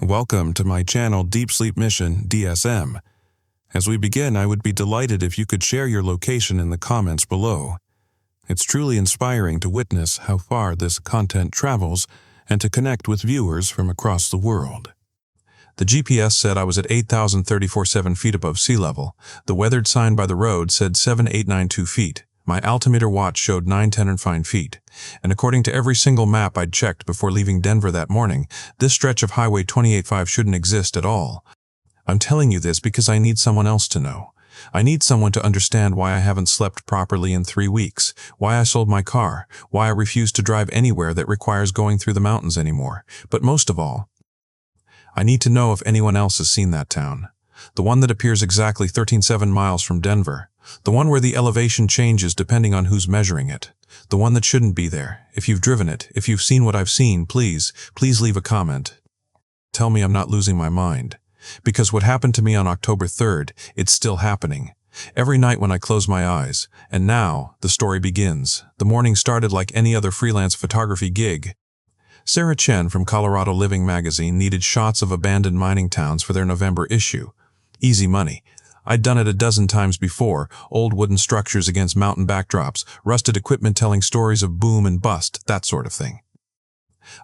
Welcome to my channel Deep Sleep Mission-DSM. As we begin, I would be delighted if you could share your location in the comments below. It's truly inspiring to witness how far this content travels and to connect with viewers from across the world. The GPS said I was at 8,034.7 feet above sea level. The weathered sign by the road said 7,892 feet. My altimeter watch showed 910 feet, and according to every single map I'd checked before leaving Denver that morning, this stretch of Highway 285 shouldn't exist at all. I'm telling you this because I need someone else to know. I need someone to understand why I haven't slept properly in 3 weeks, why I sold my car, why I refuse to drive anywhere that requires going through the mountains anymore. But most of all, I need to know if anyone else has seen that town. The one that appears exactly 13.7 miles from Denver. The one where the elevation changes depending on who's measuring it. The one that shouldn't be there. If you've driven it, if you've seen what I've seen, please leave a comment. Tell me I'm not losing my mind. Because what happened to me on October 3rd, it's still happening. Every night when I close my eyes. And now, the story begins. The morning started like any other freelance photography gig. Sarah Chen from Colorado Living magazine needed shots of abandoned mining towns for their November issue. Easy money. I'd done it a dozen times before, old wooden structures against mountain backdrops, rusted equipment telling stories of boom and bust, that sort of thing.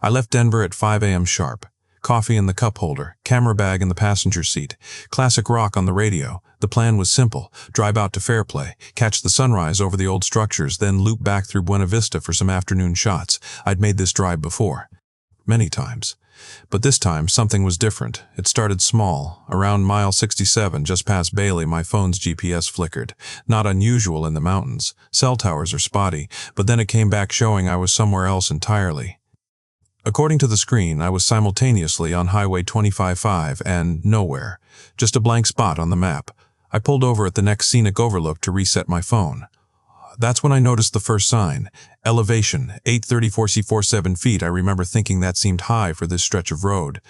I left Denver at 5 a.m. sharp. Coffee in the cup holder, camera bag in the passenger seat, classic rock on the radio. The plan was simple: drive out to Fairplay, catch the sunrise over the old structures, then loop back through Buena Vista for some afternoon shots. I'd made this drive before. Many times. But this time, something was different. It started small. Around mile 67, just past Bailey, my phone's GPS flickered. Not unusual in the mountains. Cell towers are spotty, but then it came back showing I was somewhere else entirely. According to the screen, I was simultaneously on Highway 255 and nowhere. Just a blank spot on the map. I pulled over at the next scenic overlook to reset my phone. That's when I noticed the first sign. Elevation, 834.47 feet. I remember thinking that seemed high for this stretch of road.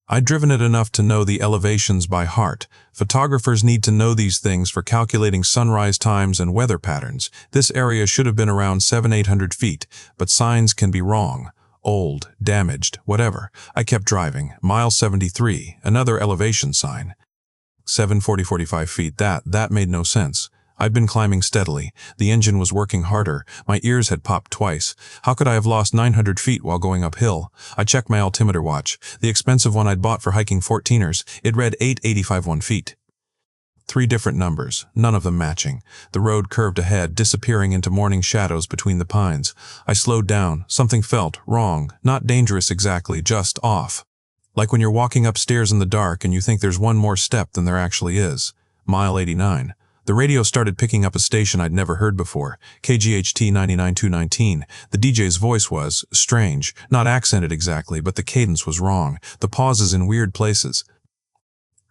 I'd driven it enough to know the elevations by heart. Photographers need to know these things for calculating sunrise times and weather patterns. This area should have been around 700-800 feet, but signs can be wrong. Old, damaged, whatever. I kept driving. Mile 73, another elevation sign. 740.45 feet. That made no sense. I'd been climbing steadily. The engine was working harder. My ears had popped twice. How could I have lost 900 feet while going uphill? I checked my altimeter watch, the expensive one I'd bought for hiking 14ers. It read 885.1 feet. 3 different numbers, none of them matching. The road curved ahead, disappearing into morning shadows between the pines. I slowed down. Something felt wrong. Not dangerous exactly, just off. Like when you're walking upstairs in the dark and you think there's one more step than there actually is. Mile 89. The radio started picking up a station I'd never heard before, KGHT 99219. The DJ's voice was strange, not accented exactly, but the cadence was wrong, the pauses in weird places.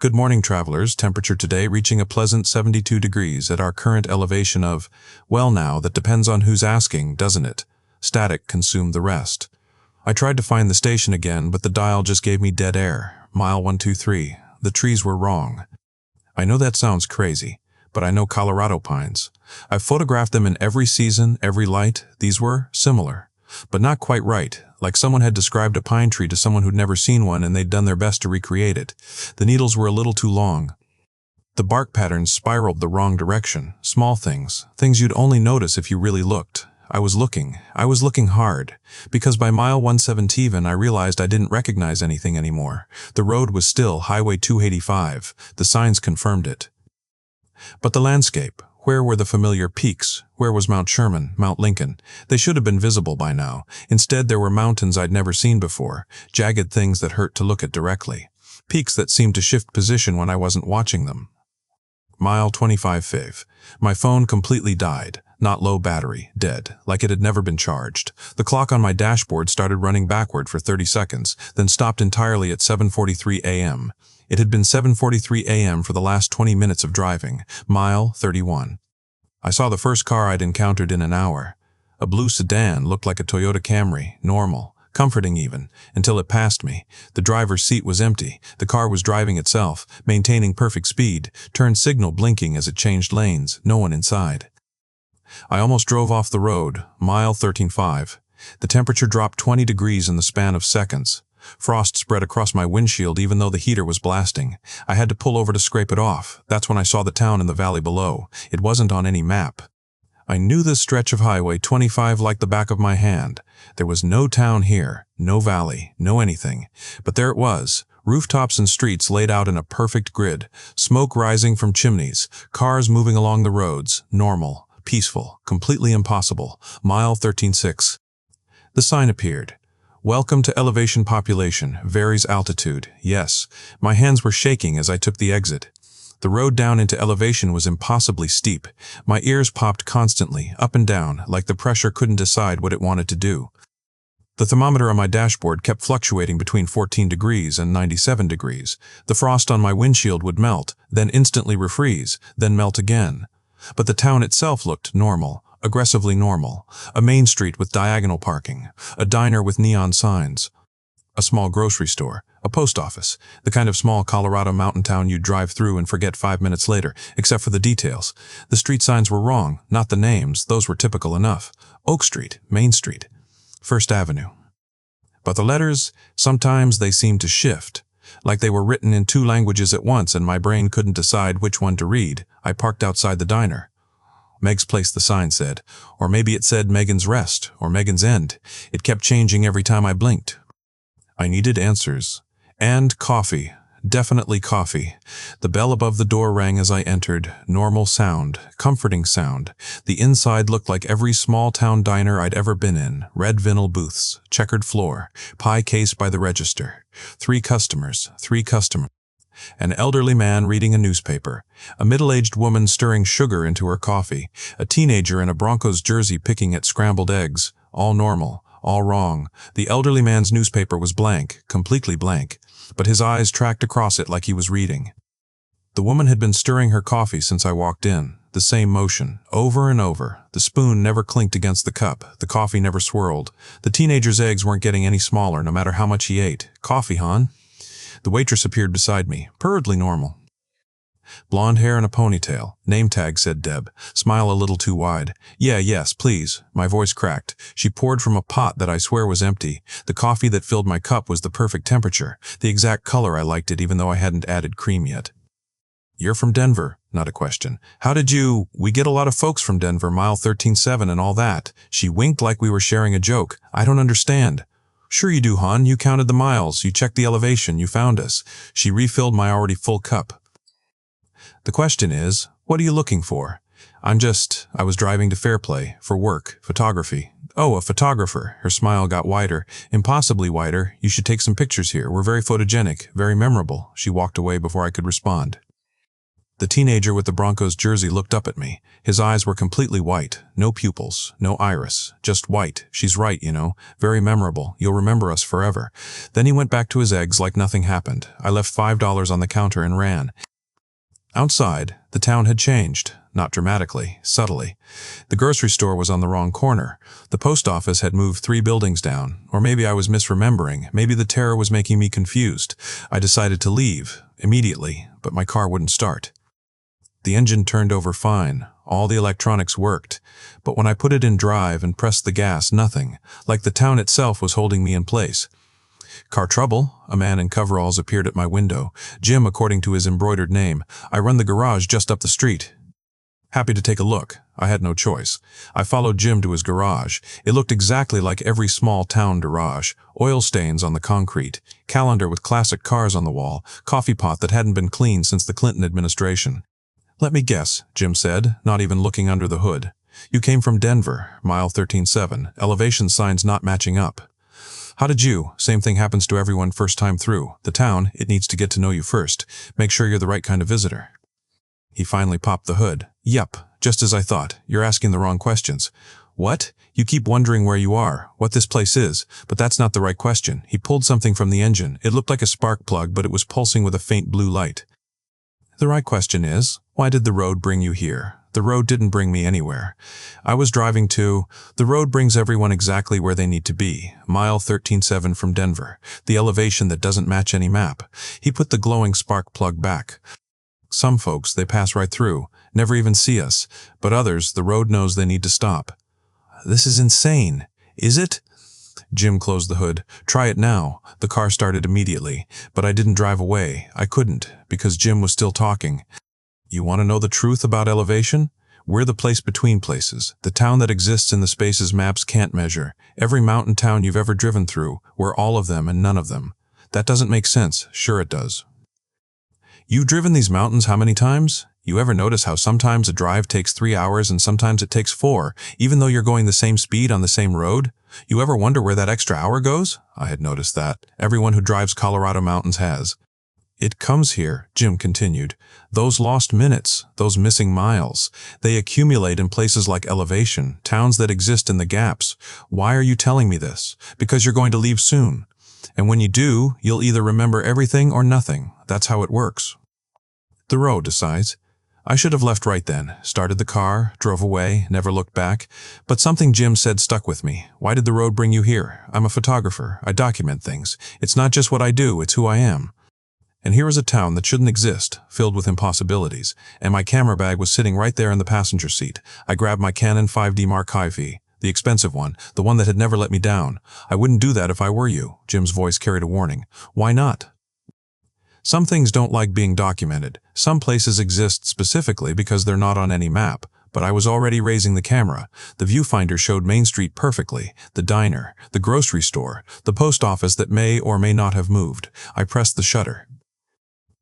Good morning, travelers. Temperature today reaching a pleasant 72 degrees at our current elevation of, well now, that depends on who's asking, doesn't it? Static consumed the rest. I tried to find the station again, but the dial just gave me dead air. Mile 123. The trees were wrong. I know that sounds crazy, but I know Colorado pines. I've photographed them in every season, every light. These were similar, but not quite right, like someone had described a pine tree to someone who'd never seen one and they'd done their best to recreate it. The needles were a little too long. The bark patterns spiraled the wrong direction. Small things you'd only notice if you really looked. I was looking hard, because by mile 117 I realized I didn't recognize anything anymore. The road was still Highway 285. The signs confirmed it. But the landscape, where were the familiar peaks? Where was Mount Sherman, Mount Lincoln? They should have been visible by now. Instead, there were mountains I'd never seen before, jagged things that hurt to look at directly. Peaks that seemed to shift position when I wasn't watching them. Mile 25. My phone completely died. Not low battery, dead, like it had never been charged. The clock on my dashboard started running backward for 30 seconds, then stopped entirely at 7:43 a.m. It had been 7:43 a.m. for the last 20 minutes of driving. Mile 31. I saw the first car I'd encountered in an hour. A blue sedan, looked like a Toyota Camry, normal, comforting even, until it passed me. The driver's seat was empty. The car was driving itself, maintaining perfect speed, turn signal blinking as it changed lanes, no one inside. I almost drove off the road. Mile 13.5. The temperature dropped 20 degrees in the span of seconds. Frost spread across my windshield even though the heater was blasting. I had to pull over to scrape it off. That's when I saw the town in the valley below. It wasn't on any map. I knew this stretch of Highway 25 like the back of my hand. There was no town here, no valley, no anything. But there it was. Rooftops and streets laid out in a perfect grid. Smoke rising from chimneys. Cars moving along the roads. Normal. Peaceful. Completely impossible. Mile 13.6. The sign appeared. Welcome to elevation population. Varies altitude. Yes. My hands were shaking as I took the exit. The road down into elevation was impossibly steep. My ears popped constantly, up and down, like the pressure couldn't decide what it wanted to do. The thermometer on my dashboard kept fluctuating between 14 degrees and 97 degrees. The frost on my windshield would melt, then instantly refreeze, then melt again. But the town itself looked normal, aggressively normal. A main street with diagonal parking, a diner with neon signs, a small grocery store, a post office, the kind of small Colorado mountain town you'd drive through and forget 5 minutes later, except for the details. The street signs were wrong, not the names, those were typical enough. Oak Street, Main Street, First Avenue. But the letters, sometimes they seemed to shift, like they were written in 2 languages at once and my brain couldn't decide which one to read. I parked outside the diner. Meg's Place, the sign said, or maybe it said Megan's Rest, or Megan's End. It kept changing every time I blinked. I needed answers. And coffee. Definitely coffee. The bell above the door rang as I entered. Normal sound. Comforting sound. The inside looked like every small-town diner I'd ever been in. Red vinyl booths. Checkered floor. Pie case by the register. 3 customers. 3 customers. An elderly man reading a newspaper. A middle-aged woman stirring sugar into her coffee. A teenager in a Broncos jersey picking at scrambled eggs. All normal. All wrong. The elderly man's newspaper was blank. Completely blank. But his eyes tracked across it like he was reading. The woman had been stirring her coffee since I walked in. The same motion, over and over. The spoon never clinked against the cup. The coffee never swirled. The teenager's eggs weren't getting any smaller, no matter how much he ate. Coffee, hon? The waitress appeared beside me, purridly normal. Blonde hair and a ponytail. Name tag, said Deb. Smile a little too wide. Yeah, yes, please. My voice cracked. She poured from a pot that I swear was empty. The coffee that filled my cup was the perfect temperature. The exact color I liked it even though I hadn't added cream yet. You're from Denver. Not a question. How did you... We get a lot of folks from Denver, mile 13.7 and all that. She winked like we were sharing a joke. I don't understand. Sure you do, hon. You counted the miles. You checked the elevation. You found us. She refilled my already full cup. The question is, what are you looking for? I was driving to Fairplay, for work, photography. Oh, a photographer. Her smile got wider, impossibly wider. You should take some pictures here. We're very photogenic, very memorable. She walked away before I could respond. The teenager with the Broncos jersey looked up at me. His eyes were completely white. No pupils, no iris, just white. She's right, you know. Very memorable. You'll remember us forever. Then he went back to his eggs like nothing happened. I left $5 on the counter and ran. Outside, the town had changed. Not dramatically, subtly. The grocery store was on the wrong corner. The post office had moved 3 buildings down. Or maybe I was misremembering. Maybe the terror was making me confused. I decided to leave, immediately, but my car wouldn't start. The engine turned over fine. All the electronics worked. But when I put it in drive and pressed the gas, nothing. Like the town itself was holding me in place. Car trouble. A man in coveralls appeared at my window. Jim, according to his embroidered name. I run the garage just up the street. Happy to take a look. I had no choice. I followed Jim to his garage. It looked exactly like every small town garage. Oil stains on the concrete. Calendar with classic cars on the wall. Coffee pot that hadn't been cleaned since the Clinton administration. Let me guess, Jim said, not even looking under the hood. You came from Denver, mile 13.7. Elevation signs not matching up. How did you? Same thing happens to everyone first time through. The town, it needs to get to know you first. Make sure you're the right kind of visitor. He finally popped the hood. Yup, just as I thought. You're asking the wrong questions. What? You keep wondering where you are, what this place is, but that's not the right question. He pulled something from the engine. It looked like a spark plug, but it was pulsing with a faint blue light. The right question is, why did the road bring you here? The road didn't bring me anywhere. I was driving to... The road brings everyone exactly where they need to be. Mile 13.7 from Denver. The elevation that doesn't match any map. He put the glowing spark plug back. Some folks, they pass right through, never even see us. But others, the road knows they need to stop. This is insane. Is it? Jim closed the hood. "Try it now." The car started immediately, but I didn't drive away. I couldn't, because Jim was still talking. "You want to know the truth about elevation? We're the place between places, the town that exists in the spaces maps can't measure. Every mountain town you've ever driven through, we're all of them and none of them. That doesn't make sense." "Sure it does." "You've driven these mountains how many times? You ever notice how sometimes a drive takes 3 hours and sometimes it takes 4, even though you're going the same speed on the same road? You ever wonder where that extra hour goes?" I had noticed that. Everyone who drives Colorado mountains has. "It comes here," Jim continued. "Those lost minutes, those missing miles, they accumulate in places like elevation, towns that exist in the gaps. Why are you telling me this? Because you're going to leave soon. And when you do, you'll either remember everything or nothing. That's how it works." The road decides. I should have left right then, started the car, drove away, never looked back. But something Jim said stuck with me. "Why did the road bring you here? I'm a photographer. I document things. It's not just what I do, it's who I am." And here is a town that shouldn't exist, filled with impossibilities. And my camera bag was sitting right there in the passenger seat. I grabbed my Canon 5D Mark IV, the expensive one, the one that had never let me down. "I wouldn't do that if I were you." Jim's voice carried a warning. "Why not?" "Some things don't like being documented. Some places exist specifically because they're not on any map. But I was already raising the camera. The viewfinder showed Main Street perfectly, the diner, the grocery store, the post office that may or may not have moved. I pressed the shutter.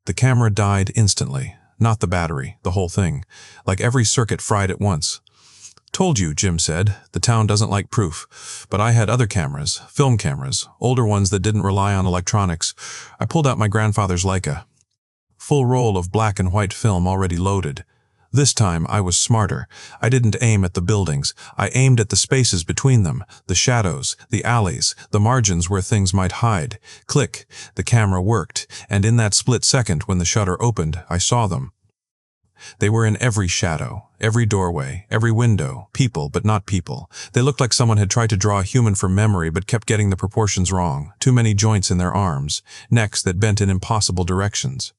The camera died instantly. Not the battery, the whole thing. Like every circuit fried at once. "Told you," Jim said. "The town doesn't like proof." But I had other cameras, film cameras, older ones that didn't rely on electronics. I pulled out my grandfather's Leica. Full roll of black and white film already loaded. This time I was smarter. I didn't aim at the buildings. I aimed at the spaces between them, the shadows, the alleys, the margins where things might hide. Click. The camera worked, and in that split second when the shutter opened, I saw them. They were in every shadow, every doorway, every window, people but not people. They looked like someone had tried to draw a human from memory but kept getting the proportions wrong. Too many joints in their arms, necks that bent in impossible directions.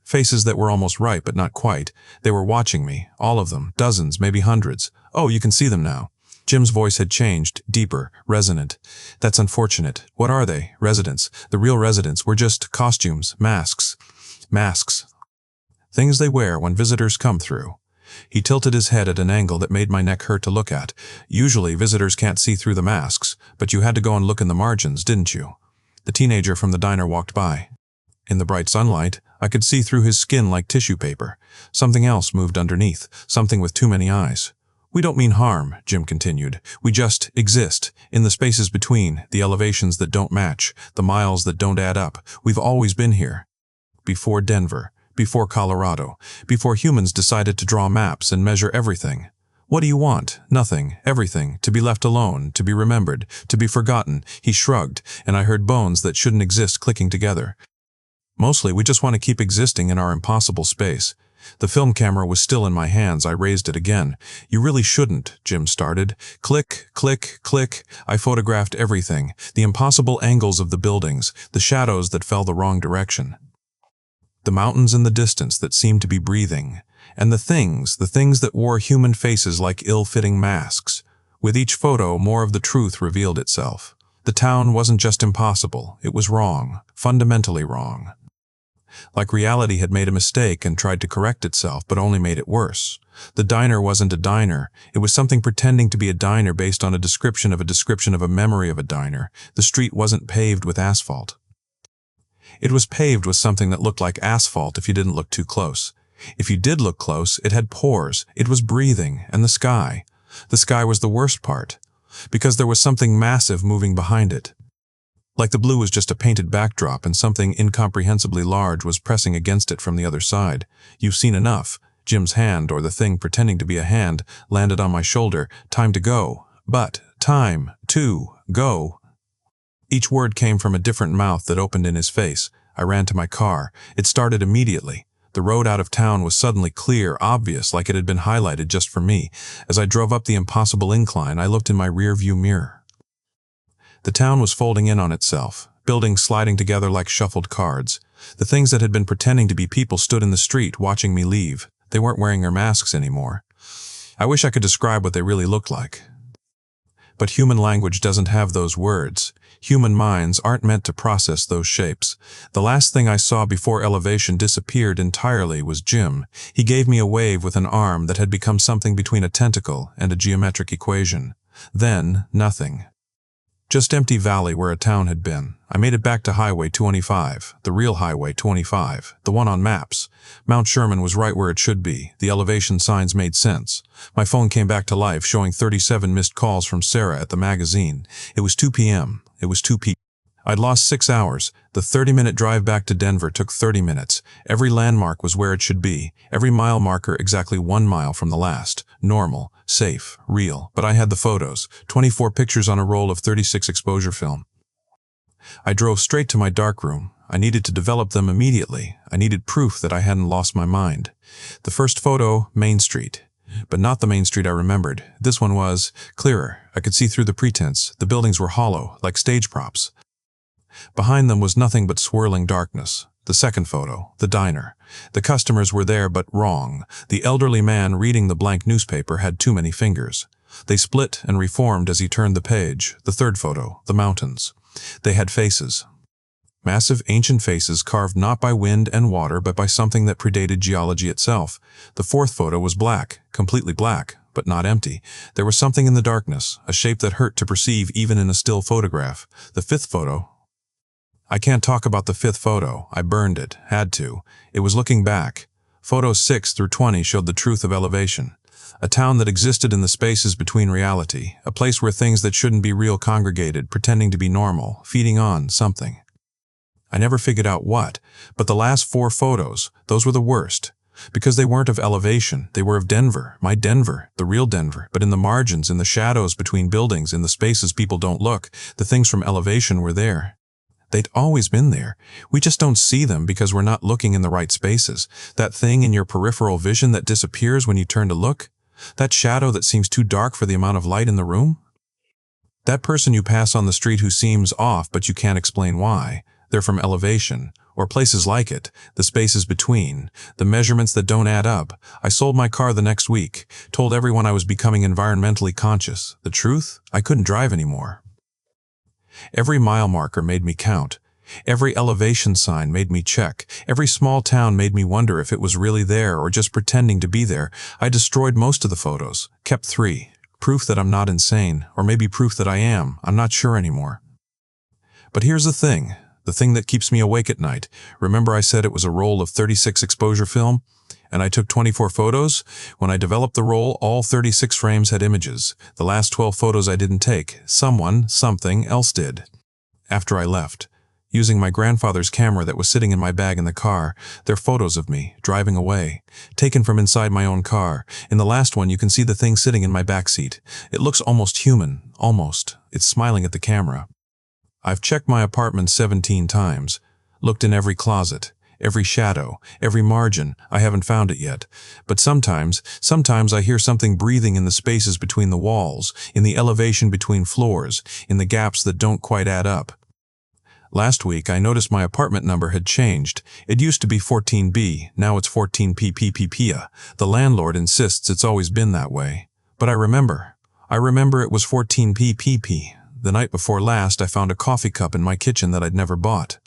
Faces that were almost right but not quite. They were watching me, all of them, dozens, maybe hundreds. "Oh, you can see them now." Jim's voice had changed, deeper, resonant. "That's unfortunate. What are they? Residents. The real residents were just costumes, masks. Masks. Things they wear when visitors come through." He tilted his head at an angle that made my neck hurt to look at. "Usually visitors can't see through the masks, but you had to go and look in the margins, didn't you?" The teenager from the diner walked by. In the bright sunlight, I could see through his skin like tissue paper. Something else moved underneath, something with too many eyes. "We don't mean harm," Jim continued. "We just exist, in the spaces between, the elevations that don't match, the miles that don't add up. We've always been here. Before Denver, before Colorado, before humans decided to draw maps and measure everything. What do you want? Nothing, everything, to be left alone, to be remembered, to be forgotten." He shrugged, and I heard bones that shouldn't exist clicking together. "Mostly, we just want to keep existing in our impossible space." The film camera was still in my hands. I raised it again. "You really shouldn't," Jim started. Click, click, click. I photographed everything. The impossible angles of the buildings, the shadows that fell the wrong direction. The mountains in the distance that seemed to be breathing. And the things that wore human faces like ill-fitting masks. With each photo, more of the truth revealed itself. The town wasn't just impossible. It was wrong. Fundamentally wrong. Like reality had made a mistake and tried to correct itself, but only made it worse. The diner wasn't a diner. It was something pretending to be a diner based on a description of a memory of a diner. The street wasn't paved with asphalt. It was paved with something that looked like asphalt if you didn't look too close. If you did look close, it had pores. It was breathing, and the sky. The sky was the worst part, because there was something massive moving behind it. Like the blue was just a painted backdrop and something incomprehensibly large was pressing against it from the other side. "You've seen enough." Jim's hand, or the thing pretending to be a hand, landed on my shoulder. "Time to go." But, time, to, go. Each word came from a different mouth that opened in his face. I ran to my car. It started immediately. The road out of town was suddenly clear, obvious, like it had been highlighted just for me. As I drove up the impossible incline, I looked in my rear-view mirror. The town was folding in on itself, buildings sliding together like shuffled cards. The things that had been pretending to be people stood in the street, watching me leave. They weren't wearing their masks anymore. I wish I could describe what they really looked like. But human language doesn't have those words. Human minds aren't meant to process those shapes. The last thing I saw before elevation disappeared entirely was Jim. He gave me a wave with an arm that had become something between a tentacle and a geometric equation. Then, nothing. Just empty valley where a town had been. I made it back to Highway 25, the real Highway 25, the one on maps. Mount Sherman was right where it should be. The elevation signs made sense. My phone came back to life, showing 37 missed calls from Sarah at the magazine. It was 2 p.m. It was 2 p.m. I'd lost 6 hours. The 30-minute drive back to Denver took 30 minutes. Every landmark was where it should be. Every mile marker exactly 1 mile from the last. Normal, safe, real. But I had the photos. 24 pictures on a roll of 36 exposure film. I drove straight to my darkroom. I needed to develop them immediately. I needed proof that I hadn't lost my mind. The first photo, Main Street. But not the Main Street I remembered. This one was clearer. I could see through the pretense. The buildings were hollow, like stage props. Behind them was nothing but swirling darkness. The second photo, the diner. The customers were there but wrong. The elderly man reading the blank newspaper had too many fingers. They split and reformed as he turned the page. The third photo, the mountains. They had faces. Massive ancient faces carved not by wind and water but by something that predated geology itself. The fourth photo was black, completely black, but not empty. There was something in the darkness, a shape that hurt to perceive even in a still photograph. The fifth photo. I can't talk about the fifth photo. I burned it. Had to. It was looking back. Photos 6 through 20 showed the truth of elevation. A town that existed in the spaces between reality. A place where things that shouldn't be real congregated, pretending to be normal, feeding on something. I never figured out what, but the last 4 photos, those were the worst. Because they weren't of elevation, they were of Denver, my Denver, the real Denver, but in the margins, in the shadows between buildings, in the spaces people don't look, the things from elevation were there. They'd always been there. We just don't see them because we're not looking in the right spaces. That thing in your peripheral vision that disappears when you turn to look? That shadow that seems too dark for the amount of light in the room? That person you pass on the street who seems off but you can't explain why. They're from elevation, or places like it, the spaces between, the measurements that don't add up. I sold my car the next week, told everyone I was becoming environmentally conscious. The truth? I couldn't drive anymore. Every mile marker made me count. Every elevation sign made me check. Every small town made me wonder if it was really there or just pretending to be there. I destroyed most of the photos, kept 3. Proof that I'm not insane, or maybe proof that I am. I'm not sure anymore. But here's the thing that keeps me awake at night. Remember I said it was a roll of 36 exposure film? And I took 24 photos? When I developed the roll, all 36 frames had images. The last 12 photos I didn't take. Something else did. After I left, using my grandfather's camera that was sitting in my bag in the car, they're photos of me, driving away, taken from inside my own car. In the last one, you can see the thing sitting in my back seat. It looks almost human, almost. It's smiling at the camera. I've checked my apartment 17 times, looked in every closet, every shadow, every margin. I haven't found it yet. But sometimes I hear something breathing in the spaces between the walls, in the elevation between floors, in the gaps that don't quite add up. Last week, I noticed my apartment number had changed. It used to be 14B, now it's 14PPPPA. The landlord insists it's always been that way. But I remember it was 14PPP. The night before last, I found a coffee cup in my kitchen that I'd never bought.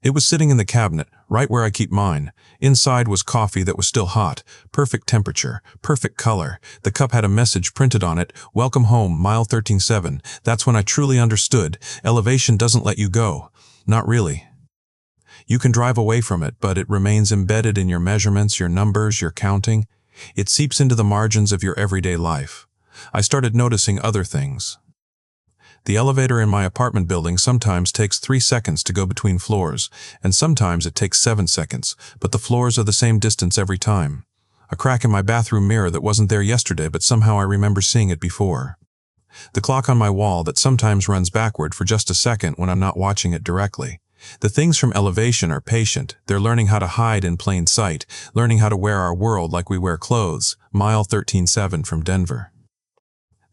It was sitting in the cabinet, right where I keep mine. Inside was coffee that was still hot, perfect temperature, perfect color. The cup had a message printed on it, "Welcome home, mile 13.7. That's when I truly understood. Elevation doesn't let you go. Not really. You can drive away from it, but it remains embedded in your measurements, your numbers, your counting. It seeps into the margins of your everyday life. I started noticing other things. The elevator in my apartment building sometimes takes 3 seconds to go between floors, and sometimes it takes 7 seconds, but the floors are the same distance every time. A crack in my bathroom mirror that wasn't there yesterday, but somehow I remember seeing it before. The clock on my wall that sometimes runs backward for just a second when I'm not watching it directly. The things from elevation are patient. They're learning how to hide in plain sight, learning how to wear our world like we wear clothes. Mile 13.7 from Denver.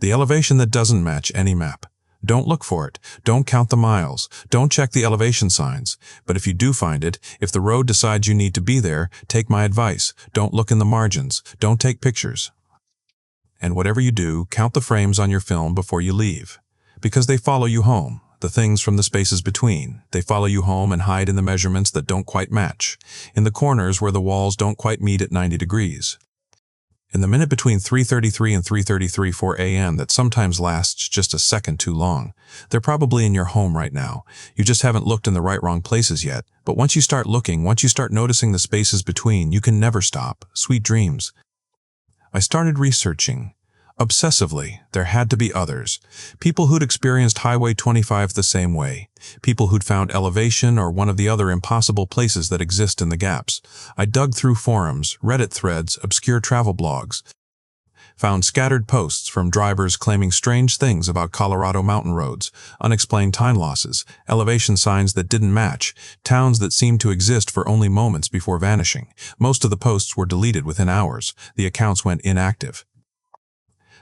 The elevation that doesn't match any map. Don't look for it. Don't count the miles. Don't check the elevation signs. But if you do find it, if the road decides you need to be there, take my advice. Don't look in the margins. Don't take pictures. And whatever you do, count the frames on your film before you leave. Because they follow you home, the things from the spaces between. They follow you home and hide in the measurements that don't quite match, in the corners where the walls don't quite meet at 90 degrees. In the minute between 3:33 and 3:33 a.m. that sometimes lasts just a second too long. They're probably in your home right now. You just haven't looked in the wrong places yet. But once you start looking, once you start noticing the spaces between, you can never stop. Sweet dreams. I started researching. Obsessively, there had to be others. People who'd experienced Highway 25 the same way. People who'd found elevation or one of the other impossible places that exist in the gaps. I dug through forums, Reddit threads, obscure travel blogs. Found scattered posts from drivers claiming strange things about Colorado mountain roads, unexplained time losses, elevation signs that didn't match, towns that seemed to exist for only moments before vanishing. Most of the posts were deleted within hours. The accounts went inactive.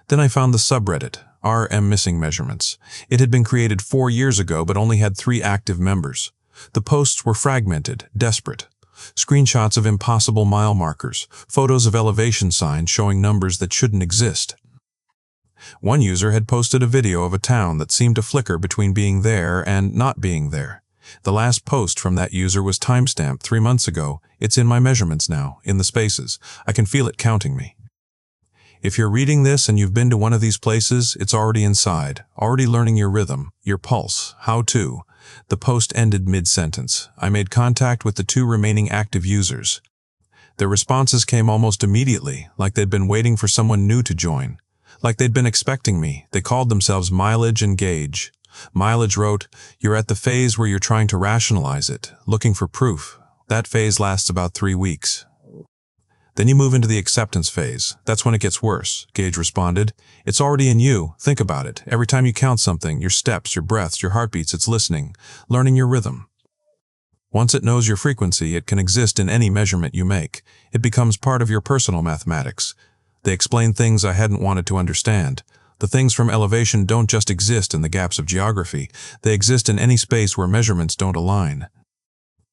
Then I found the subreddit, RM Missing Measurements. It had been created 4 years ago but only had 3 active members. The posts were fragmented, desperate. Screenshots of impossible mile markers, photos of elevation signs showing numbers that shouldn't exist. One user had posted a video of a town that seemed to flicker between being there and not being there. The last post from that user was timestamped 3 months ago. It's in my measurements now, in the spaces. I can feel it counting me. If you're reading this and you've been to one of these places, it's already inside, already learning your rhythm, your pulse, how to. The post ended mid-sentence. I made contact with the 2 remaining active users. Their responses came almost immediately, like they'd been waiting for someone new to join. Like they'd been expecting me. They called themselves Mileage and Gauge. Mileage wrote, "You're at the phase where you're trying to rationalize it, looking for proof. That phase lasts about 3 weeks. Then you move into the acceptance phase. That's when it gets worse," Gage responded. "It's already in you. Think about it. Every time you count something, your steps, your breaths, your heartbeats, it's listening, learning your rhythm. Once it knows your frequency, it can exist in any measurement you make. It becomes part of your personal mathematics." They explained things I hadn't wanted to understand. The things from elevation don't just exist in the gaps of geography. They exist in any space where measurements don't align.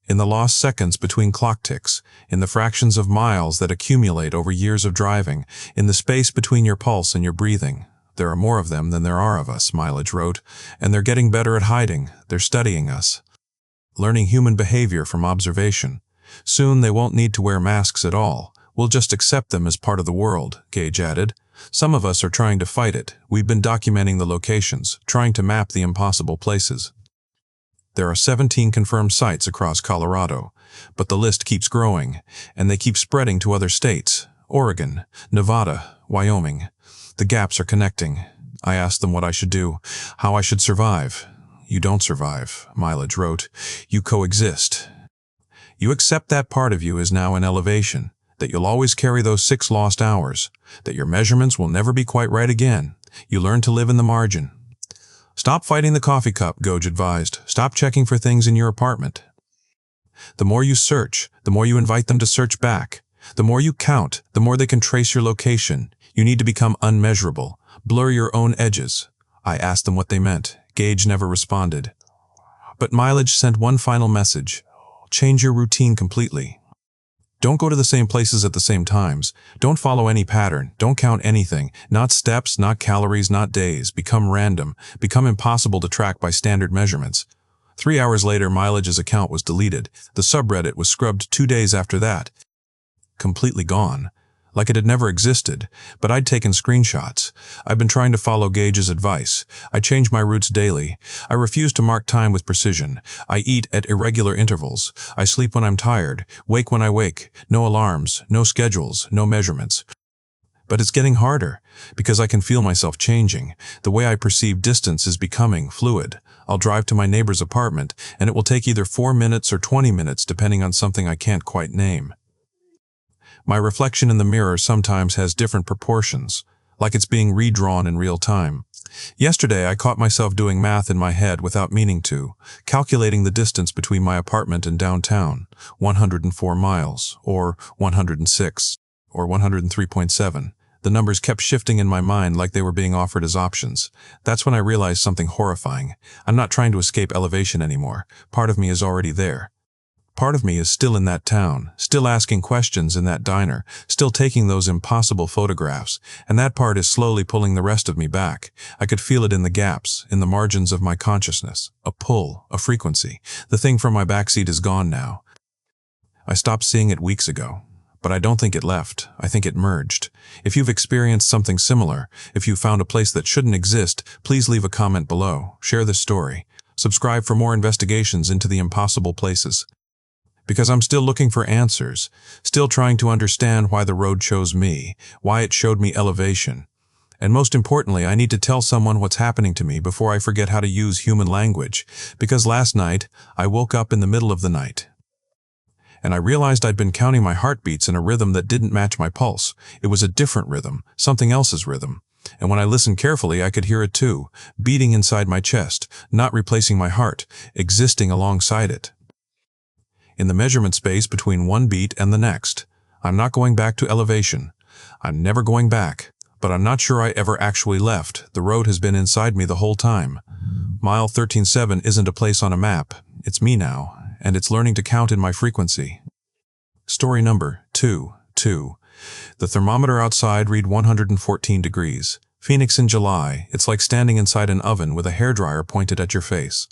In the lost seconds between clock ticks, in the fractions of miles that accumulate over years of driving, in the space between your pulse and your breathing. There are more of them than there are of us, Mileage wrote, and they're getting better at hiding. They're studying us, learning human behavior from observation. Soon they won't need to wear masks at all. We'll just accept them as part of the world, Gage added. Some of us are trying to fight it. We've been documenting the locations, trying to map the impossible places. There are 17 confirmed sites across Colorado, but the list keeps growing, and they keep spreading to other states. Oregon, Nevada, Wyoming. The gaps are connecting. I asked them what I should do, how I should survive. "You don't survive," Mileage wrote. "You coexist. You accept that part of you is now in elevation, that you'll always carry those 6 lost hours, that your measurements will never be quite right again. You learn to live in the margin." "Stop fighting the coffee cup," Gage advised. "Stop checking for things in your apartment. The more you search, the more you invite them to search back. The more you count, the more they can trace your location. You need to become unmeasurable. Blur your own edges." I asked them what they meant. Gage never responded. But Mileage sent one final message. "Change your routine completely. Don't go to the same places at the same times. Don't follow any pattern. Don't count anything. Not steps, not calories, not days. Become random. Become impossible to track by standard measurements." 3 hours later, Mileage's account was deleted. The subreddit was scrubbed 2 days after that. Completely gone. Like it had never existed. But I'd taken screenshots. I've been trying to follow Gage's advice. I change my routes daily. I refuse to mark time with precision. I eat at irregular intervals. I sleep when I'm tired. Wake when I wake. No alarms. No schedules. No measurements. But it's getting harder, because I can feel myself changing. The way I perceive distance is becoming fluid. I'll drive to my neighbor's apartment, and it will take either 4 minutes or 20 minutes depending on something I can't quite name. My reflection in the mirror sometimes has different proportions, like it's being redrawn in real time. Yesterday, I caught myself doing math in my head without meaning to, calculating the distance between my apartment and downtown, 104 miles, or 106, or 103.7. The numbers kept shifting in my mind like they were being offered as options. That's when I realized something horrifying. I'm not trying to escape elevation anymore. Part of me is already there. Part of me is still in that town, still asking questions in that diner, still taking those impossible photographs, and that part is slowly pulling the rest of me back. I could feel it in the gaps, in the margins of my consciousness. A pull, a frequency. The thing from my backseat is gone now. I stopped seeing it weeks ago. But I don't think it left. I think it merged. If you've experienced something similar, if you found a place that shouldn't exist, please leave a comment below. Share this story. Subscribe for more investigations into the impossible places. Because I'm still looking for answers, still trying to understand why the road chose me, why it showed me elevation. And most importantly, I need to tell someone what's happening to me before I forget how to use human language. Because last night, I woke up in the middle of the night. And I realized I'd been counting my heartbeats in a rhythm that didn't match my pulse. It was a different rhythm, something else's rhythm. And when I listened carefully, I could hear it too, beating inside my chest, not replacing my heart, existing alongside it. In the measurement space between one beat and the next. I'm not going back to elevation. I'm never going back. But I'm not sure I ever actually left. The road has been inside me the whole time. Mile 13.7 isn't a place on a map. It's me now. And it's learning to count in my frequency. Story number 2. The thermometer outside read 114 degrees. Phoenix in July. It's like standing inside an oven with a hairdryer pointed at your face.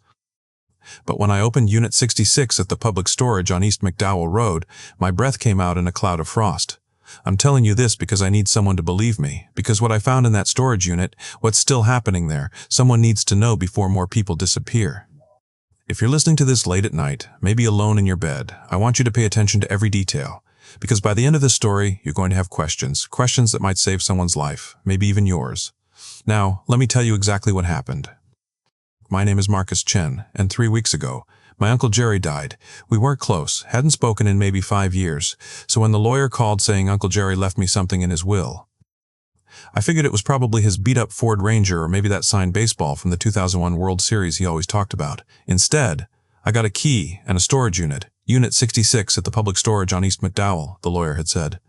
But when I opened Unit 66 at the public storage on East McDowell Road, my breath came out in a cloud of frost. I'm telling you this because I need someone to believe me, because what I found in that storage unit, what's still happening there, someone needs to know before more people disappear. If you're listening to this late at night, maybe alone in your bed, I want you to pay attention to every detail. Because by the end of this story, you're going to have questions that might save someone's life, maybe even yours. Now, let me tell you exactly what happened. My name is Marcus Chen, and 3 weeks ago, my Uncle Jerry died. We weren't close, hadn't spoken in maybe 5 years, so when the lawyer called saying Uncle Jerry left me something in his will, I figured it was probably his beat-up Ford Ranger or maybe that signed baseball from the 2001 World Series he always talked about. Instead, I got a key and a storage unit, Unit 66 at the public storage on East McDowell, the lawyer had said,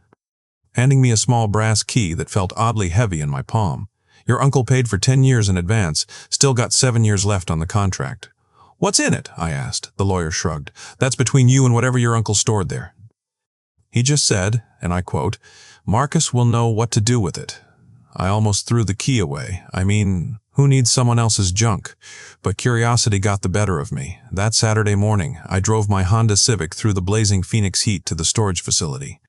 handing me a small brass key that felt oddly heavy in my palm. Your uncle paid for 10 years in advance, still got 7 years left on the contract. What's in it? I asked. The lawyer shrugged. That's between you and whatever your uncle stored there. He just said, and I quote, Marcus will know what to do with it. I almost threw the key away. I mean, who needs someone else's junk? But curiosity got the better of me. That Saturday morning, I drove my Honda Civic through the blazing Phoenix heat to the storage facility.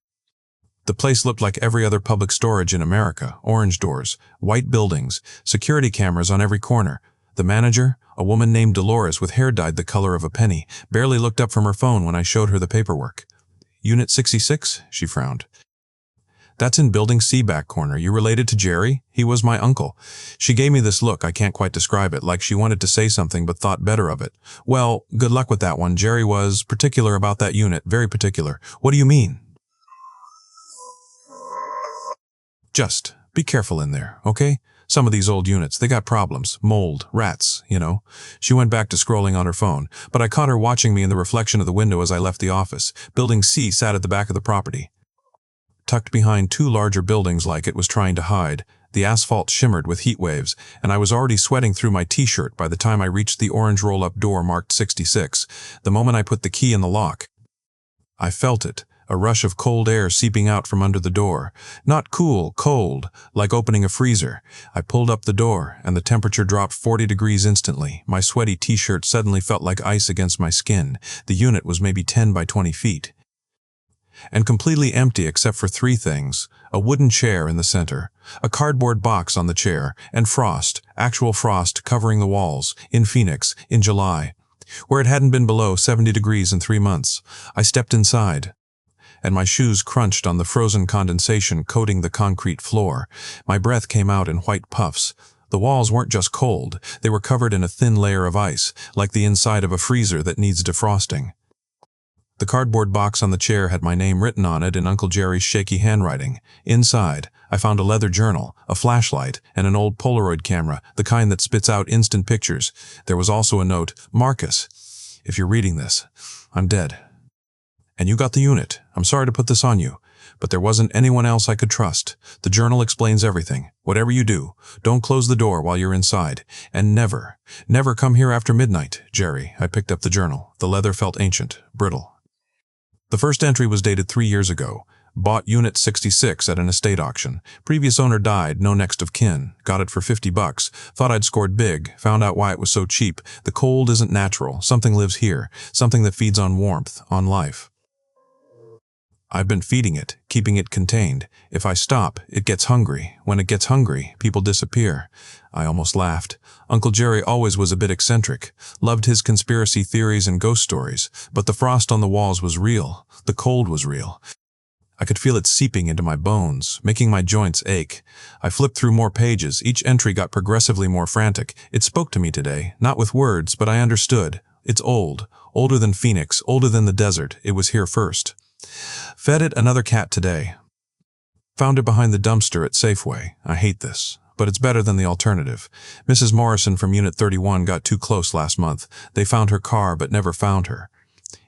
The place looked like every other public storage in America. Orange doors, white buildings, security cameras on every corner. The manager, a woman named Dolores with hair dyed the color of a penny, barely looked up from her phone when I showed her the paperwork. Unit 66? She frowned. That's in Building C back corner. You related to Jerry? He was my uncle. She gave me this look, I can't quite describe it, like she wanted to say something but thought better of it. Well, good luck with that one. Jerry was particular about that unit, very particular. What do you mean? Just be careful in there, okay? Some of these old units, they got problems. Mold, rats, you know. She went back to scrolling on her phone, but I caught her watching me in the reflection of the window as I left the office. Building C sat at the back of the property, tucked behind 2 larger buildings like it was trying to hide. The asphalt shimmered with heat waves, and I was already sweating through my t-shirt by the time I reached the orange roll-up door marked 66. The moment I put the key in the lock, I felt it, a rush of cold air seeping out from under the door. Not cool, cold, like opening a freezer. I pulled up the door, and the temperature dropped 40 degrees instantly. My sweaty t-shirt suddenly felt like ice against my skin. The unit was maybe 10 by 20 feet. And completely empty except for 3 things: a wooden chair in the center, a cardboard box on the chair, and frost, actual frost covering the walls, in Phoenix, in July, where it hadn't been below 70 degrees in 3 months. I stepped inside, and my shoes crunched on the frozen condensation coating the concrete floor. My breath came out in white puffs. The walls weren't just cold, they were covered in a thin layer of ice, like the inside of a freezer that needs defrosting. The cardboard box on the chair had my name written on it in Uncle Jerry's shaky handwriting. Inside, I found a leather journal, a flashlight, and an old Polaroid camera, the kind that spits out instant pictures. There was also a note: Marcus, if you're reading this, I'm dead. And you got the unit. I'm sorry to put this on you, but there wasn't anyone else I could trust. The journal explains everything. Whatever you do, don't close the door while you're inside. And never, never come here after midnight, Jerry. I picked up the journal. The leather felt ancient, brittle. The first entry was dated 3 years ago. Bought Unit 66 at an estate auction. Previous owner died, no next of kin. Got it for $50. Thought I'd scored big. Found out why it was so cheap. The cold isn't natural. Something lives here. Something that feeds on warmth, on life. I've been feeding it, keeping it contained. If I stop, it gets hungry. When it gets hungry, people disappear. I almost laughed. Uncle Jerry always was a bit eccentric. Loved his conspiracy theories and ghost stories. But the frost on the walls was real. The cold was real. I could feel it seeping into my bones, making my joints ache. I flipped through more pages. Each entry got progressively more frantic. It spoke to me today, not with words, but I understood. It's old. Older than Phoenix, older than the desert. It was here first. Fed it another cat today. Found it behind the dumpster at Safeway. I hate this, but it's better than the alternative. Mrs. Morrison from Unit 31 got too close last month. They found her car but never found her.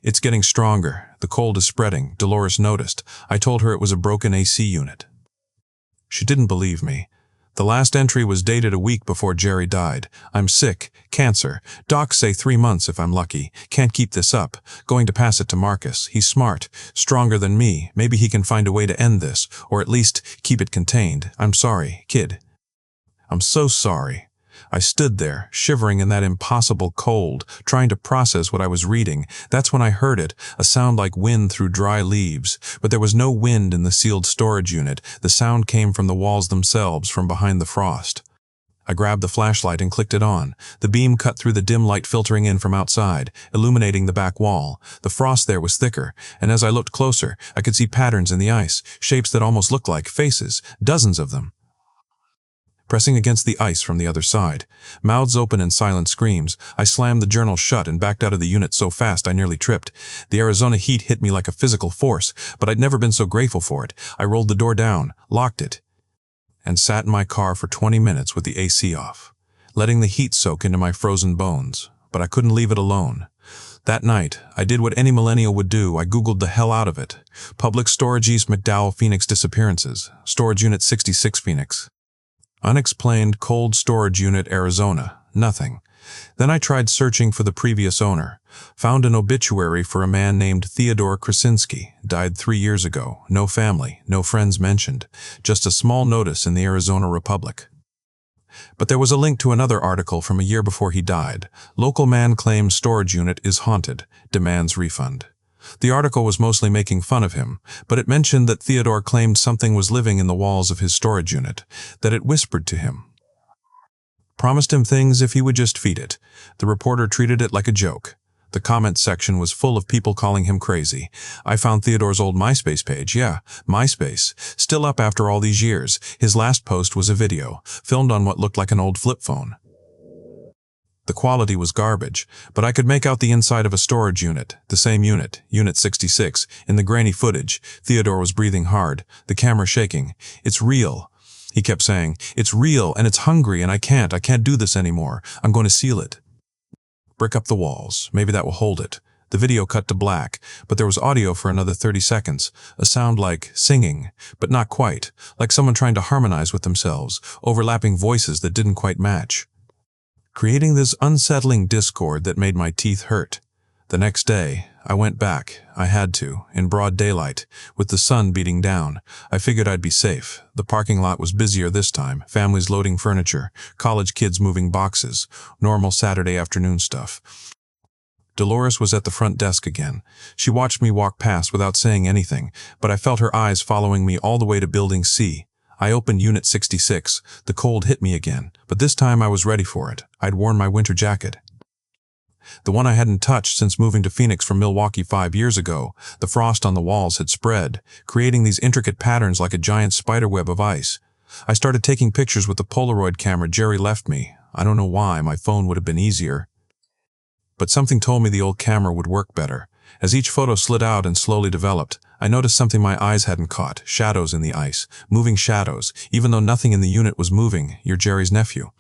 It's getting stronger. The cold is spreading. Dolores noticed. I told her it was a broken AC unit. She didn't believe me. The last entry was dated a week before Jerry died. I'm sick. Cancer. Docs say 3 months if I'm lucky. Can't keep this up. Going to pass it to Marcus. He's smart. Stronger than me. Maybe he can find a way to end this, or at least keep it contained. I'm sorry, kid. I'm so sorry. I stood there, shivering in that impossible cold, trying to process what I was reading. That's when I heard it, a sound like wind through dry leaves. But there was no wind in the sealed storage unit. The sound came from the walls themselves, from behind the frost. I grabbed the flashlight and clicked it on. The beam cut through the dim light filtering in from outside, illuminating the back wall. The frost there was thicker, and as I looked closer, I could see patterns in the ice, shapes that almost looked like faces, dozens of them. Pressing against the ice from the other side. Mouths open in silent screams. I slammed the journal shut and backed out of the unit so fast I nearly tripped. The Arizona heat hit me like a physical force, but I'd never been so grateful for it. I rolled the door down, locked it, and sat in my car for 20 minutes with the AC off, letting the heat soak into my frozen bones. But I couldn't leave it alone. That night, I did what any millennial would do. I Googled the hell out of it. Public Storage East McDowell Phoenix disappearances. Storage Unit 66 Phoenix. Unexplained cold storage unit Arizona. Nothing. Then I tried searching for the previous owner. Found an obituary for a man named Theodore Krasinski. Died 3 years ago. No family, no friends mentioned. Just a small notice in the Arizona Republic. But there was a link to another article from a year before he died. Local man claims storage unit is haunted. Demands refund. The article was mostly making fun of him, but it mentioned that Theodore claimed something was living in the walls of his storage unit, that it whispered to him. Promised him things if he would just feed it. The reporter treated it like a joke. The comments section was full of people calling him crazy. I found Theodore's old MySpace page. Yeah, MySpace. Still up after all these years. His last post was a video, filmed on what looked like an old flip phone. The quality was garbage, but I could make out the inside of a storage unit, the same unit, Unit 66. In the grainy footage, Theodore was breathing hard, the camera shaking. It's real. He kept saying, it's real, and it's hungry, and I can't do this anymore. I'm going to seal it. Brick up the walls. Maybe that will hold it. The video cut to black, but there was audio for another 30 seconds. A sound like singing, but not quite, like someone trying to harmonize with themselves, overlapping voices that didn't quite match. Creating this unsettling discord that made my teeth hurt. The next day, I went back. I had to, in broad daylight, with the sun beating down. I figured I'd be safe. The parking lot was busier this time, families loading furniture, college kids moving boxes, normal Saturday afternoon stuff. Dolores was at the front desk again. She watched me walk past without saying anything, but I felt her eyes following me all the way to Building C. I opened Unit 66. The cold hit me again, but this time I was ready for it. I'd worn my winter jacket. The one I hadn't touched since moving to Phoenix from Milwaukee 5 years ago. The frost on the walls had spread, creating these intricate patterns like a giant spiderweb of ice. I started taking pictures with the Polaroid camera Jerry left me. I don't know why, my phone would have been easier. But something told me the old camera would work better. As each photo slid out and slowly developed, I noticed something my eyes hadn't caught, shadows in the ice, moving shadows, even though nothing in the unit was moving. You're Jerry's nephew.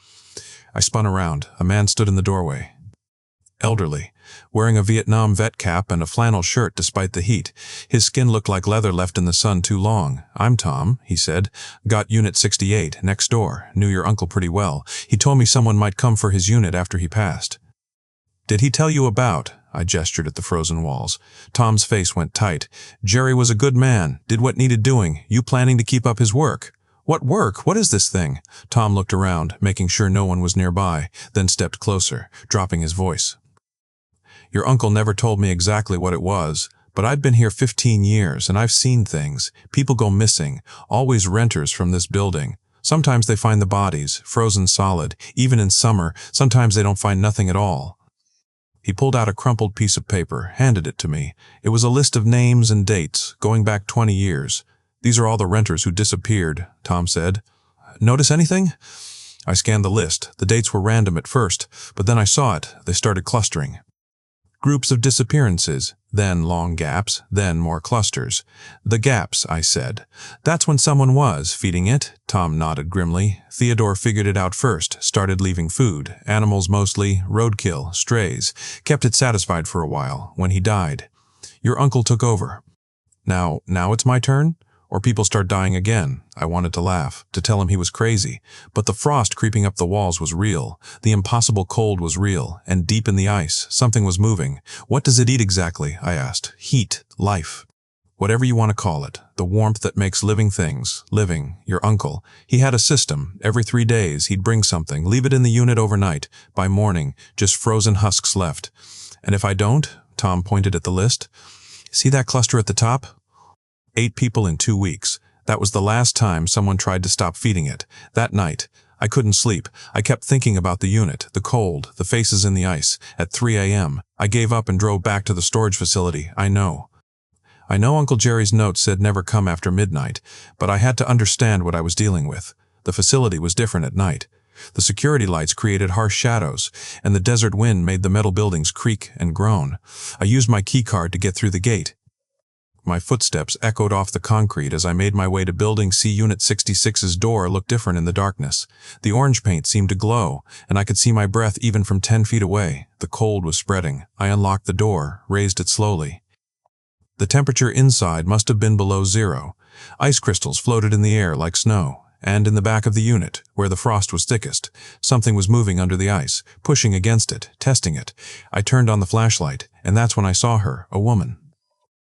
I spun around. A man stood in the doorway. Elderly, wearing a Vietnam vet cap and a flannel shirt despite the heat. His skin looked like leather left in the sun too long. I'm Tom, he said. Got Unit 68, next door. Knew your uncle pretty well. He told me someone might come for his unit after he passed. Did he tell you about? I gestured at the frozen walls. Tom's face went tight. Jerry was a good man, did what needed doing. You planning to keep up his work? What work? What is this thing? Tom looked around, making sure no one was nearby, then stepped closer, dropping his voice. Your uncle never told me exactly what it was, but I've been here 15 years and I've seen things. People go missing, always renters from this building. Sometimes they find the bodies, frozen solid, even in summer. Sometimes they don't find nothing at all. He pulled out a crumpled piece of paper, handed it to me. It was a list of names and dates, going back 20 years. These are all the renters who disappeared, Tom said. Notice anything? I scanned the list. The dates were random at first, but then I saw it. They started clustering. Groups of disappearances, then long gaps, then more clusters. The gaps, I said. That's when someone was feeding it. Tom nodded grimly. Theodore figured it out first, started leaving food, animals mostly, roadkill, strays, kept it satisfied for a while, when he died. Your uncle took over. Now it's my turn? Or people start dying again. I wanted to laugh, to tell him he was crazy. But the frost creeping up the walls was real. The impossible cold was real. And deep in the ice, something was moving. What does it eat exactly? I asked. Heat, life. Whatever you want to call it. The warmth that makes living things. Living. Your uncle. He had a system. Every 3 days, he'd bring something, leave it in the unit overnight. By morning, just frozen husks left. And if I don't? Tom pointed at the list. See that cluster at the top? 8 people in 2 weeks. That was the last time someone tried to stop feeding it. That night, I couldn't sleep. I kept thinking about the unit, the cold, the faces in the ice. At 3 a.m., I gave up and drove back to the storage facility. I know Uncle Jerry's note said never come after midnight, but I had to understand what I was dealing with. The facility was different at night. The security lights created harsh shadows, and the desert wind made the metal buildings creak and groan. I used my key card to get through the gate. My footsteps echoed off the concrete as I made my way to Building C. Unit 66's door looked different in the darkness. The orange paint seemed to glow, and I could see my breath even from 10 feet away. The cold was spreading. I unlocked the door, raised it slowly. The temperature inside must have been below 0. Ice crystals floated in the air like snow, and in the back of the unit, where the frost was thickest, something was moving under the ice, pushing against it, testing it. I turned on the flashlight, and that's when I saw her, a woman.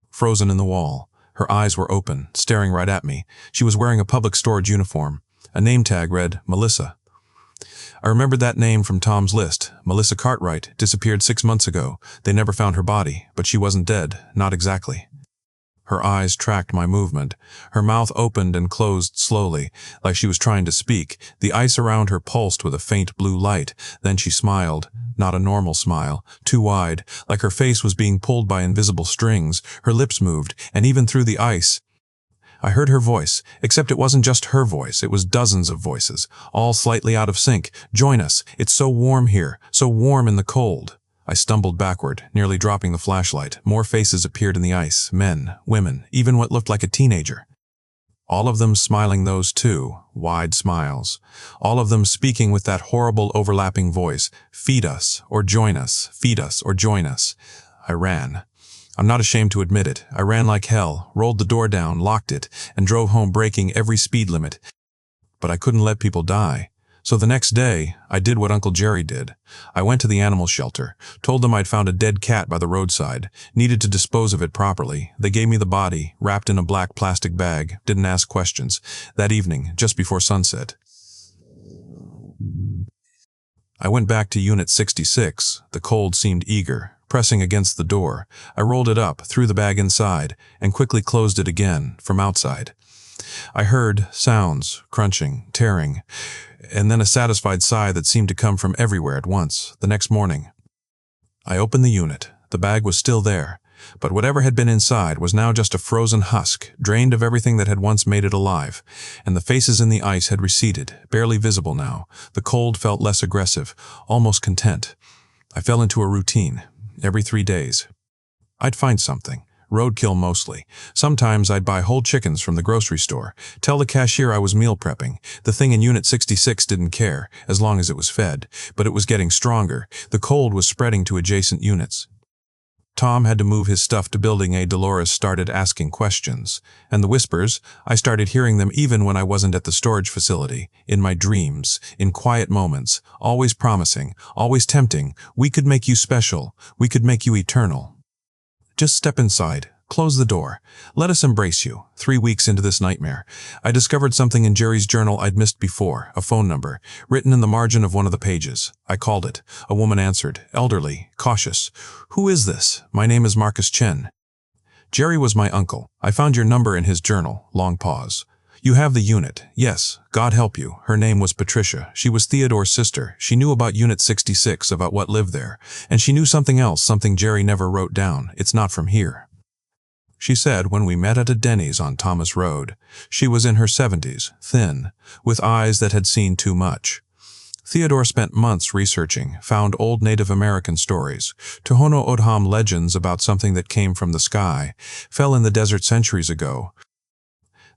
Frozen in the wall. Her eyes were open, staring right at me. She was wearing a public storage uniform. A name tag read, Melissa. I remembered that name from Tom's list. Melissa Cartwright disappeared 6 months ago. They never found her body, but she wasn't dead, not exactly. Her eyes tracked my movement. Her mouth opened and closed slowly, like she was trying to speak. The ice around her pulsed with a faint blue light. Then she smiled. Not a normal smile. Too wide, like her face was being pulled by invisible strings. Her lips moved, and even through the ice, I heard her voice, except it wasn't just her voice. It was dozens of voices, all slightly out of sync. Join us. It's so warm here, so warm in the cold. I stumbled backward, nearly dropping the flashlight. More faces appeared in the ice. Men, women, even what looked like a teenager. All of them smiling, those two, wide smiles. All of them speaking with that horrible overlapping voice. Feed us, or join us. Feed us, or join us. I ran. I'm not ashamed to admit it. I ran like hell, rolled the door down, locked it, and drove home breaking every speed limit. But I couldn't let people die. So the next day, I did what Uncle Jerry did. I went to the animal shelter, told them I'd found a dead cat by the roadside, needed to dispose of it properly. They gave me the body, wrapped in a black plastic bag, didn't ask questions. That evening, just before sunset, I went back to Unit 66. The cold seemed eager, pressing against the door. I rolled it up, threw the bag inside, and quickly closed it again, from outside. I heard sounds, crunching, tearing, and then a satisfied sigh that seemed to come from everywhere at once. The next morning, I opened the unit. The bag was still there, but whatever had been inside was now just a frozen husk, drained of everything that had once made it alive, and the faces in the ice had receded, barely visible now. The cold felt less aggressive, almost content. I fell into a routine. Every 3 days, I'd find something. Roadkill mostly. Sometimes I'd buy whole chickens from the grocery store, tell the cashier I was meal prepping. The thing in Unit 66 didn't care, as long as it was fed, but it was getting stronger. The cold was spreading to adjacent units. Tom had to move his stuff to Building A. Dolores started asking questions. And the whispers, I started hearing them even when I wasn't at the storage facility, in my dreams, in quiet moments, always promising, always tempting. We could make you special. We could make you eternal. Just step inside. Close the door. Let us embrace you. 3 weeks into this nightmare, I discovered something in Jerry's journal I'd missed before, a phone number, written in the margin of one of the pages. I called it. A woman answered, elderly, cautious. Who is this? My name is Marcus Chen. Jerry was my uncle. I found your number in his journal. Long pause. You have the unit. Yes, God help you. Her name was Patricia. She was Theodore's sister. She knew about Unit 66, about what lived there. And she knew something else, something Jerry never wrote down. It's not from here. She said when we met at a Denny's on Thomas Road. She was in her 70s, thin, with eyes that had seen too much. Theodore spent months researching, found old Native American stories, Tohono O'odham legends about something that came from the sky, fell in the desert centuries ago.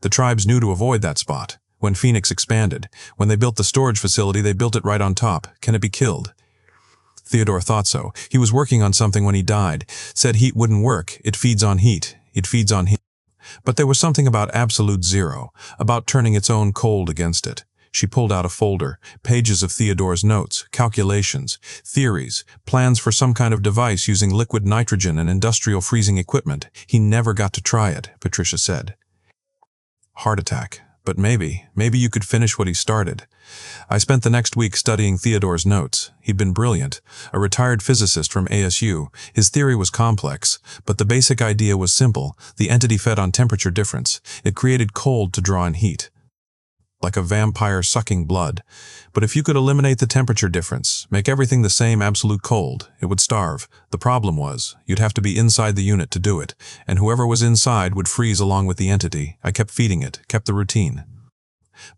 The tribes knew to avoid that spot. When Phoenix expanded, when they built the storage facility, they built it right on top. Can it be killed? Theodore thought so. He was working on something when he died. Said heat wouldn't work. It feeds on heat. It feeds on heat. But there was something about absolute zero, about turning its own cold against it. She pulled out a folder, pages of Theodore's notes, calculations, theories, plans for some kind of device using liquid nitrogen and industrial freezing equipment. He never got to try it, Patricia said. Heart attack. But maybe you could finish what he started. I spent the next week studying Theodore's notes. He'd been brilliant, a retired physicist from ASU. His theory was complex, but the basic idea was simple. The entity fed on temperature difference. It created cold to draw in heat, like a vampire sucking blood. But if you could eliminate the temperature difference, make everything the same absolute cold, it would starve. The problem was, you'd have to be inside the unit to do it, and whoever was inside would freeze along with the entity. I kept feeding it, kept the routine.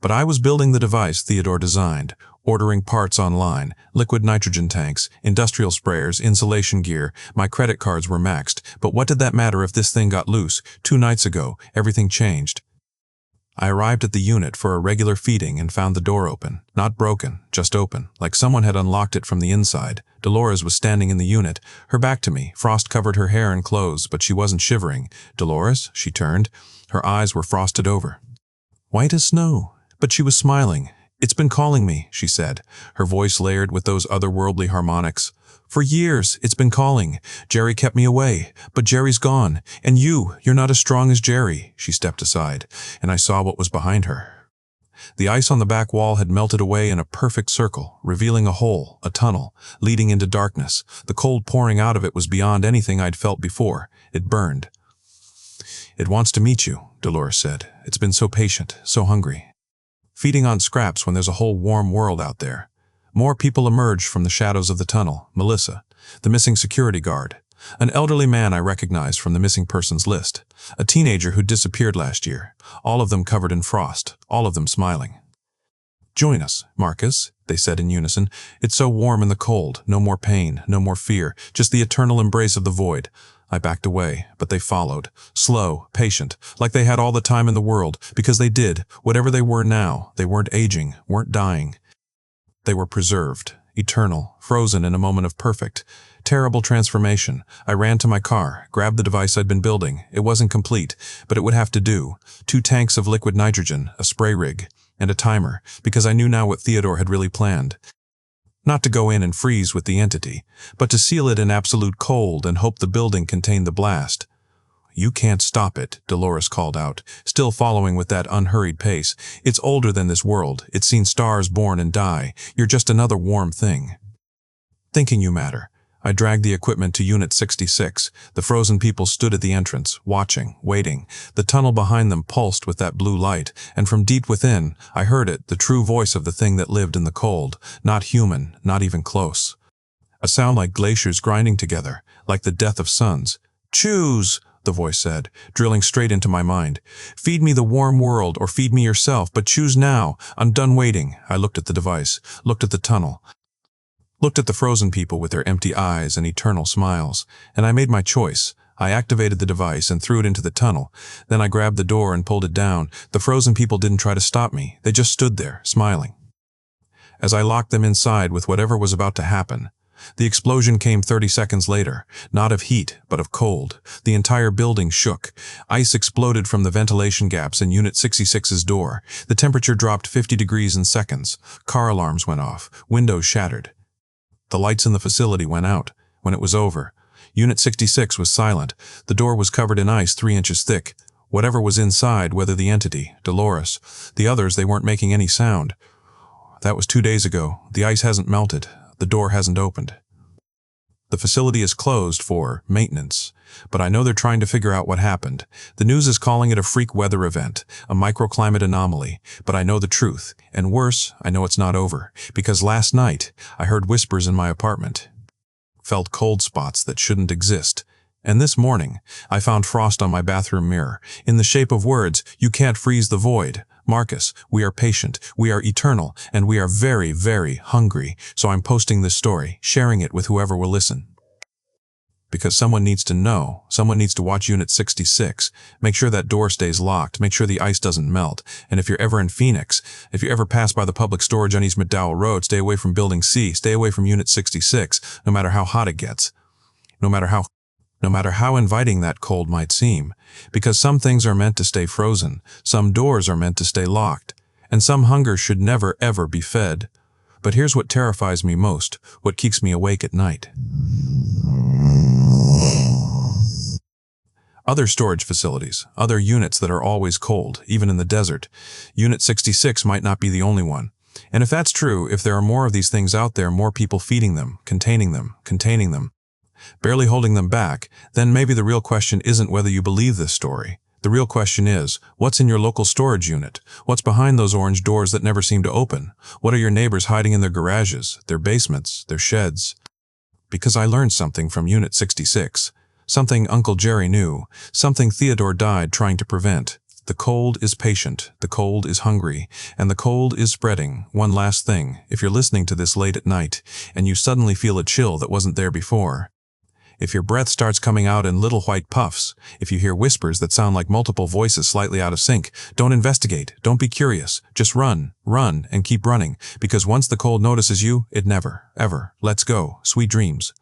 But I was building the device Theodore designed, ordering parts online, liquid nitrogen tanks, industrial sprayers, insulation gear. My credit cards were maxed, but what did that matter if this thing got loose? 2 nights ago, everything changed. I arrived at the unit for a regular feeding and found the door open. Not broken, just open, like someone had unlocked it from the inside. Dolores was standing in the unit, her back to me. Frost covered her hair and clothes, but she wasn't shivering. Dolores, she turned. Her eyes were frosted over. White as snow. But she was smiling. It's been calling me, she said, her voice layered with those otherworldly harmonics. For years, it's been calling. Jerry kept me away, but Jerry's gone. And you're not as strong as Jerry. She stepped aside, and I saw what was behind her. The ice on the back wall had melted away in a perfect circle, revealing a hole, a tunnel, leading into darkness. The cold pouring out of it was beyond anything I'd felt before. It burned. It wants to meet you, Dolores said. It's been so patient, so hungry. Feeding on scraps when there's a whole warm world out there. More people emerged from the shadows of the tunnel. Melissa, the missing security guard. An elderly man I recognized from the missing persons list. A teenager who disappeared last year. All of them covered in frost. All of them smiling. Join us, Marcus, they said in unison. It's so warm in the cold. No more pain, no more fear. Just the eternal embrace of the void. I backed away, but they followed. Slow, patient, like they had all the time in the world. Because they did. Whatever they were now, they weren't aging, weren't dying. They were preserved, eternal, frozen in a moment of perfect, terrible transformation. I ran to my car, grabbed the device I'd been building. It wasn't complete, but it would have to do. 2 tanks of liquid nitrogen, a spray rig, and a timer, because I knew now what Theodore had really planned. Not to go in and freeze with the entity, but to seal it in absolute cold and hope the building contained the blast. You can't stop it, Dolores called out, still following with that unhurried pace. It's older than this world. It's seen stars born and die. You're just another warm thing. Thinking you matter. I dragged the equipment to Unit 66. The frozen people stood at the entrance, watching, waiting. The tunnel behind them pulsed with that blue light, and from deep within, I heard it, the true voice of the thing that lived in the cold. Not human, not even close. A sound like glaciers grinding together, like the death of suns. Choose! The voice said, drilling straight into my mind. Feed me the warm world or feed me yourself, but choose now. I'm done waiting. I looked at the device, looked at the tunnel, looked at the frozen people with their empty eyes and eternal smiles, and I made my choice. I activated the device and threw it into the tunnel. Then I grabbed the door and pulled it down. The frozen people didn't try to stop me. They just stood there, smiling. As I locked them inside with whatever was about to happen, The explosion came 30 seconds later, not of heat, but of cold. The entire building shook. Ice exploded from the ventilation gaps in Unit 66's door. The temperature dropped 50 degrees in seconds. Car alarms went off. Windows shattered. The lights in the facility went out. When it was over, Unit 66 was silent. The door was covered in ice 3 inches thick. Whatever was inside, whether the entity, Dolores, the others, they weren't making any sound. That was 2 days ago. The ice hasn't melted. The door hasn't opened. The facility is closed for maintenance, but I know they're trying to figure out what happened. The news is calling it a freak weather event, a microclimate anomaly, but I know the truth, and worse, I know it's not over, because last night I heard whispers in my apartment, felt cold spots that shouldn't exist, and this morning I found frost on my bathroom mirror, in the shape of words, "You can't freeze the void. Marcus, we are patient, we are eternal, and we are very, very hungry, so I'm posting this story, sharing it with whoever will listen." Because someone needs to know, someone needs to watch Unit 66, make sure that door stays locked, make sure the ice doesn't melt, and if you're ever in Phoenix, if you ever pass by the public storage on East McDowell Road, stay away from Building C, stay away from Unit 66, no matter how hot it gets, no matter how inviting that cold might seem, because some things are meant to stay frozen, some doors are meant to stay locked, and some hunger should never ever be fed. But here's what terrifies me most, what keeps me awake at night. Other storage facilities, other units that are always cold, even in the desert. Unit 66 might not be the only one. And if that's true, if there are more of these things out there, more people feeding them, containing them, barely holding them back, then maybe the real question isn't whether you believe this story. The real question is, what's in your local storage unit? What's behind those orange doors that never seem to open? What are your neighbors hiding in their garages, their basements, their sheds? Because I learned something from Unit 66. Something Uncle Jerry knew. Something Theodore died trying to prevent. The cold is patient, the cold is hungry, and the cold is spreading. One last thing, if you're listening to this late at night, and you suddenly feel a chill that wasn't there before, if your breath starts coming out in little white puffs, if you hear whispers that sound like multiple voices slightly out of sync, don't investigate, don't be curious, just run, and keep running, because once the cold notices you, it never, ever lets go. Sweet dreams.